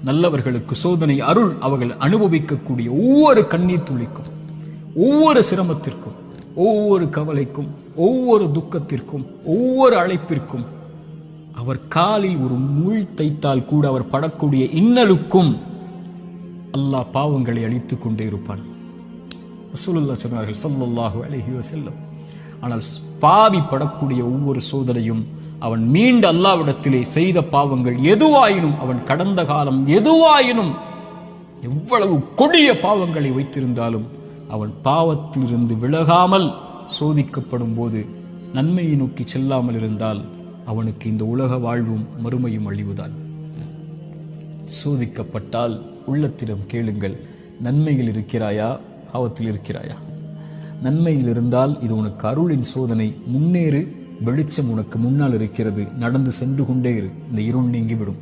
நல்லவர்களுக்கு சோதனை அருள் அவர்கள் அனுபவிக்கக்கூடிய ஒவ்வொரு கண்ணீர் துளிக்கும், ஒவ்வொரு சிரமத்திற்கும், ஒவ்வொரு கவலைக்கும், ஒவ்வொரு துக்கத்திற்கும், ஒவ்வொரு அழைப்பிற்கும், அவர் காலில் ஒரு முள் தைத்தால் கூட அவர் படக்கூடிய இன்னலுக்கும் அல்லாஹ் பாவங்களை அழித்துக் கொண்டே இருப்பான். ரசூலுல்லாஹ் சொன்னார்கள் ஸல்லல்லாஹு அலைஹி வஸல்லம், ஆனால் பாவி படக்கூடிய ஒவ்வொரு சோதனையும் அவன் மீண்டு அல்லாஹ்விடத்திலே செய்த பாவங்கள் எதுவாயினும், அவன் கடந்த காலம் எதுவாயினும், எவ்வளவு கொடிய பாவங்களை வைத்திருந்தாலும் அவன் பாவத்திலிருந்து விலகாமல் சோதிக்கப்படும் போது நன்மையை நோக்கி செல்லாமல் இருந்தால் அவனுக்கு இந்த உலக வாழ்வும் மறுமையும் அழிவுதான். சோதிக்கப்பட்டால் உள்ளத்திடம் கேளுங்கள், நன்மையில் இருக்கிறாயா, பாவத்தில் இருக்கிறாயா? நன்மையில் இருந்தால் இது உனக்கு அருளின் சோதனை, முன்னேறு, வெளிச்சம் உனக்கு முன்னால் இருக்கிறது, நடந்து சென்று கொண்டே இரு, இந்த இருள் நீங்கிவிடும்.